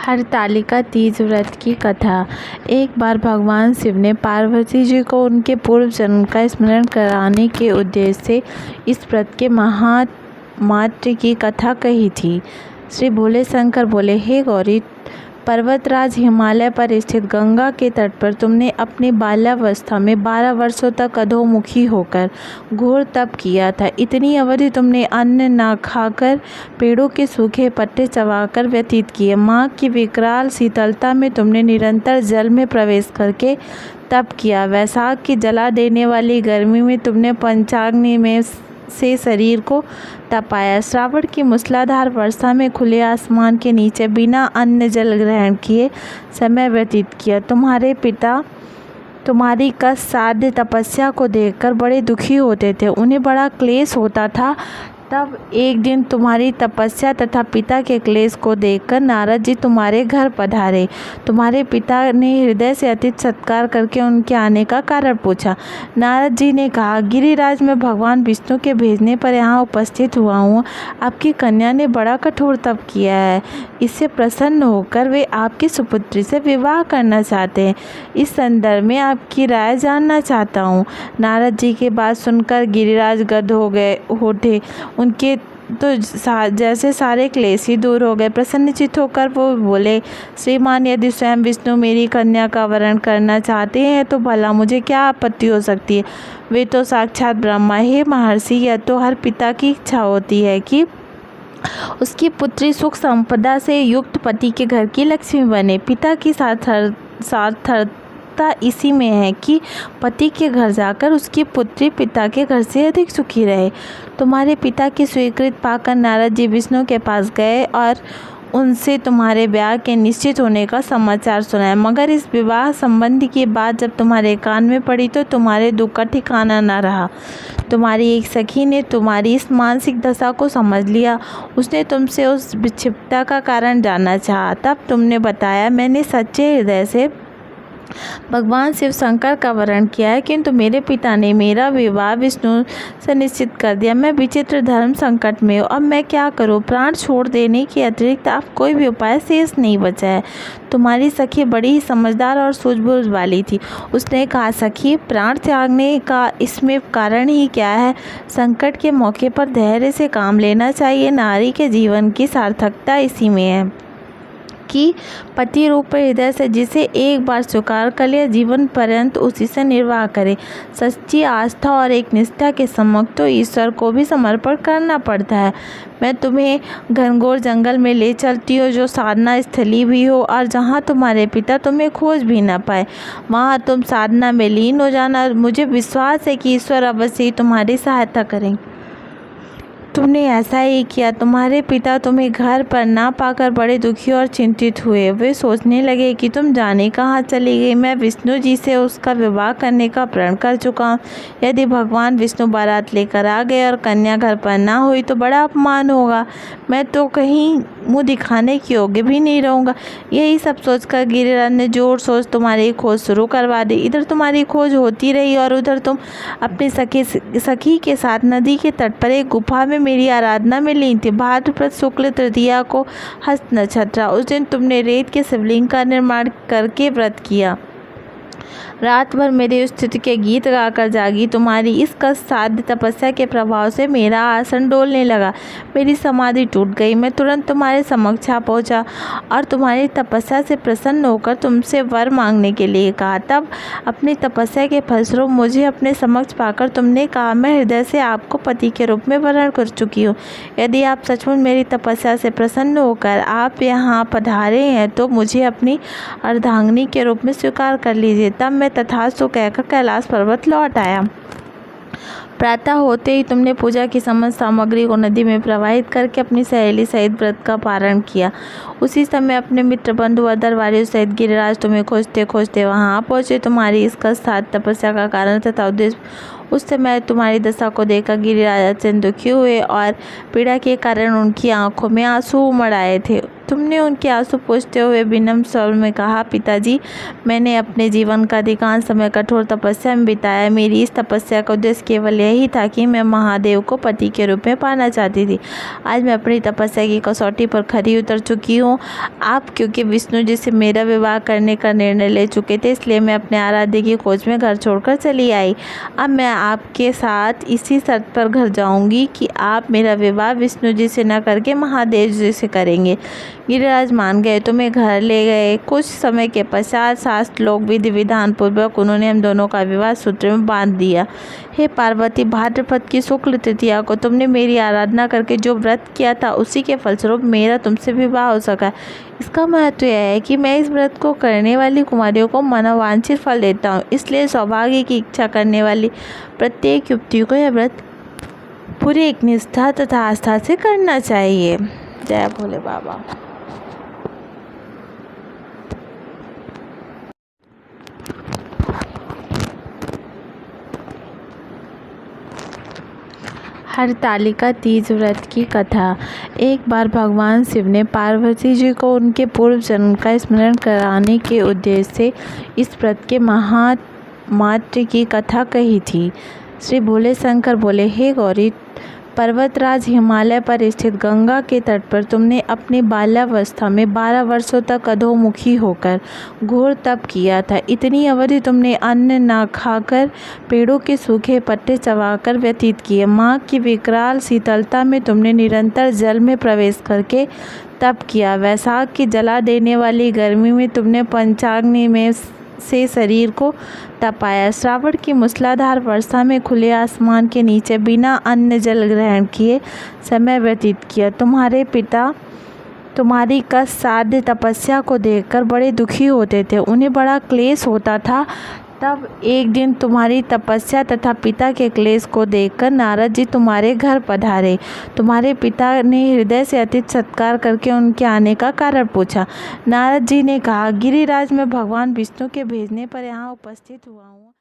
हरतालिका तीज व्रत की कथा। एक बार भगवान शिव ने पार्वती जी को उनके पूर्व जन्म का स्मरण कराने के उद्देश्य से इस व्रत के महात्म्य की कथा कही थी। श्री भोले शंकर बोले, हे गौरी, पर्वतराज हिमालय पर स्थित गंगा के तट पर तुमने अपनी बाल्यावस्था में 12 वर्षों तक अधोमुखी होकर घोर तप किया था। इतनी अवधि तुमने अन्न न खाकर पेड़ों के सूखे पत्ते चबाकर व्यतीत किए। माँ की विकराल शीतलता में तुमने निरंतर जल में प्रवेश करके तप किया। वैशाख की जला देने वाली गर्मी में तुमने पंचाग्नि में से शरीर को तपाया। श्रावण की मूसलाधार वर्षा में खुले आसमान के नीचे बिना अन्न जल ग्रहण किए समय व्यतीत किया। तुम्हारे पिता तुम्हारी कष्ट साध्य तपस्या को देखकर बड़े दुखी होते थे, उन्हें बड़ा क्लेश होता था। तब एक दिन तुम्हारी तपस्या तथा पिता के क्लेश को देखकर नारद जी तुम्हारे घर पधारे। तुम्हारे पिता ने हृदय से अतिथि सत्कार करके उनके आने का कारण पूछा। नारद जी ने कहा, गिरिराज, मैं भगवान विष्णु के भेजने पर यहाँ उपस्थित हुआ हूँ। आपकी कन्या ने बड़ा कठोर तप किया है। इससे प्रसन्न होकर वे आपकी सुपुत्री से विवाह करना चाहते हैं। इस संदर्भ में आपकी राय जानना चाहता हूँ। नारद जी की बात सुनकर गिरिराज गद हो उठे। उनके तो जैसे सारे क्लेश ही दूर हो गए। प्रसन्नचित्त होकर वो बोले, श्रीमान, यदि स्वयं विष्णु मेरी कन्या का वरण करना चाहते हैं तो भला मुझे क्या आपत्ति हो सकती है। वे तो साक्षात ब्रह्मा। हे महर्षि, यह तो हर पिता की इच्छा होती है कि उसकी पुत्री सुख संपदा से युक्त पति के घर की लक्ष्मी बने। पिता की सार्थकता इसी में है कि पति के घर जाकर उसकी पुत्री पिता के घर से अधिक सुखी रहे। तुम्हारे पिता की स्वीकृति पाकर नारद जी विष्णु के पास गए और उनसे तुम्हारे ब्याह के निश्चित होने का समाचार सुनाया। मगर इस विवाह संबंधी की बात जब तुम्हारे कान में पड़ी तो तुम्हारे दुख का ठिकाना न रहा। तुम्हारी एक सखी ने तुम्हारी इस मानसिक दशा को समझ लिया। उसने तुमसे उस विक्षिप्तता का कारण जानना चाहा। तब तुमने बताया, मैंने सच्चे हृदय से भगवान शिव शंकर का वरण किया है, किंतु मेरे पिता ने मेरा विवाह विष्णु से निश्चित कर दिया। मैं विचित्र धर्म संकट में हूँ। अब मैं क्या करूँ? प्राण छोड़ देने के अतिरिक्त अब कोई भी उपाय शेष नहीं बचा है। तुम्हारी सखी बड़ी ही समझदार और सूझबूझ वाली थी। उसने कहा, सखी, प्राण त्यागने का इसमें कारण ही क्या है? संकट के मौके पर धैर्य से काम लेना चाहिए। नारी के जीवन की सार्थकता इसी में है कि पति रूप हृदय से जिसे एक बार स्वीकार कर लिया, जीवन पर्यंत उसी से निर्वाह करे। सच्ची आस्था और एक निष्ठा के सम्मुख तो ईश्वर को भी समर्पण करना पड़ता है। मैं तुम्हें घनघोर जंगल में ले चलती हूँ, जो साधना स्थली भी हो, और जहाँ तुम्हारे पिता तुम्हें खोज भी न पाए। वहाँ तुम साधना में लीन हो जाना। मुझे विश्वास है कि ईश्वर अवश्य ही तुम्हारी सहायता करेंगे। तुमने ऐसा ही किया। तुम्हारे पिता तुम्हें घर पर ना पाकर बड़े दुखी और चिंतित हुए। वे सोचने लगे कि तुम जाने कहाँ चली गई। मैं विष्णु जी से उसका विवाह करने का प्रण कर चुका हूँ। यदि भगवान विष्णु बारात लेकर आ गए और कन्या घर पर ना हुई तो बड़ा अपमान होगा। मैं तो कहीं मुँह दिखाने के योग्य भी नहीं रहूँगा। यही सब सोचकर गिरिराज ने जोर सोच तुम्हारी खोज शुरू करवा दी। इधर तुम्हारी खोज होती रही और उधर तुम अपनी सखी के साथ नदी के तट पर एक गुफा में मेरी आराधना में लीन थी। भाद्रपद शुक्ल तृतीया को हस्त नक्षत्र, उस दिन तुमने रेत के शिवलिंग का निर्माण करके व्रत किया। रात भर मेरी स्थिति के गीत गाकर जागी। तुम्हारी इस कष्ट साध्य तपस्या के प्रभाव से मेरा आसन डोलने लगा। मेरी समाधि टूट गई। मैं तुरंत तुम्हारे समक्ष आ पहुँचा और तुम्हारी तपस्या से प्रसन्न होकर तुमसे वर मांगने के लिए कहा। तब अपनी तपस्या के फलस्वरूप मुझे अपने समक्ष पाकर तुमने कहा, मैं हृदय से आपको पति के रूप में वरण कर चुकी हूँ। यदि आप सचमुच मेरी तपस्या से प्रसन्न होकर आप यहाँ पधारे हैं तो मुझे अपनी अर्धांगिनी के रूप में स्वीकार कर लीजिए। तब मैं तथास्तु कहकर कैलाश पर्वत लौट आया। प्रातः होते ही तुमने पूजा की समस्त सामग्री को नदी में प्रवाहित करके अपनी सहेली सहित व्रत का पारण किया। उसी समय अपने मित्र बंधु और दरबारियों सहित गिरिराज तुम्हें खोजते खोजते वहां आ पहुँचे। तुम्हारी इस कष्ट तपस्या का कारण तथा उद्देश्य उस समय तुम्हारी दशा को देखकर गिरिराज अत्यंत दुखी हुए और पीड़ा के कारण उनकी आंखों में आंसू उमड़ आए थे। तुमने उनके आंसू पोंछते हुए विनम्र स्वर में कहा, पिताजी, मैंने अपने जीवन का अधिकांश समय कठोर तपस्या में बिताया। मेरी इस तपस्या का उद्देश्य केवल यही था कि मैं महादेव को पति के रूप में पाना चाहती थी। आज मैं अपनी तपस्या की कसौटी पर खरी उतर चुकी हूँ। आप क्योंकि विष्णु जी से मेरा विवाह करने का निर्णय ले चुके थे, इसलिए मैं अपने आराध्य की खोज में घर छोड़कर चली आई। अब मैं आपके साथ इसी शर्त पर घर जाऊंगी कि आप मेरा विवाह विष्णु जी से न करके महादेव जी से करेंगे। गिरिराज मान गए तो मैं घर ले गए। कुछ समय के पश्चात शास्त्र लोग विधि विधान पूर्वक उन्होंने हम दोनों का विवाह सूत्र में बांध दिया। हे पार्वती, भाद्रपद की शुक्ल तृतीया को तुमने मेरी आराधना करके जो व्रत किया था, उसी के फलस्वरूप मेरा तुमसे विवाह हो सका। इसका महत्व यह है कि मैं इस व्रत को करने वाली कुमारियों को मनोवांछित फल देता हूँ। इसलिए सौभाग्य की इच्छा करने वाली प्रत्येक युवती को यह व्रत पूरी एक निष्ठा तथा आस्था से करना चाहिए। जय भोले बाबा। हरतालिका तीज व्रत की कथा। एक बार भगवान शिव ने पार्वती जी को उनके पूर्व जन्म का स्मरण कराने के उद्देश्य से इस व्रत के महात्म्य की कथा कही थी। श्री भोले शंकर बोले, हे गौरी, पर्वतराज हिमालय पर स्थित गंगा के तट पर तुमने अपनी बाल्यावस्था में 12 वर्षों तक अधोमुखी होकर घोर तप किया था। इतनी अवधि तुमने अन्न न खाकर पेड़ों के सूखे पत्ते चबाकर व्यतीत किए। माँ की विकराल शीतलता में तुमने निरंतर जल में प्रवेश करके तप किया। वैशाख की जला देने वाली गर्मी में तुमने पंचाग्नि में से शरीर को तपाया। श्रावण की मूसलाधार वर्षा में खुले आसमान के नीचे बिना अन्न जल ग्रहण किए समय व्यतीत किया। तुम्हारे पिता तुम्हारी कष्टसाध्य तपस्या को देखकर बड़े दुखी होते थे, उन्हें बड़ा क्लेश होता था। तब एक दिन तुम्हारी तपस्या तथा पिता के क्लेश को देखकर नारद जी तुम्हारे घर पधारे। तुम्हारे पिता ने हृदय से अतिथि सत्कार करके उनके आने का कारण पूछा। नारद जी ने कहा, गिरिराज, मैं भगवान विष्णु के भेजने पर यहाँ उपस्थित हुआ हूँ।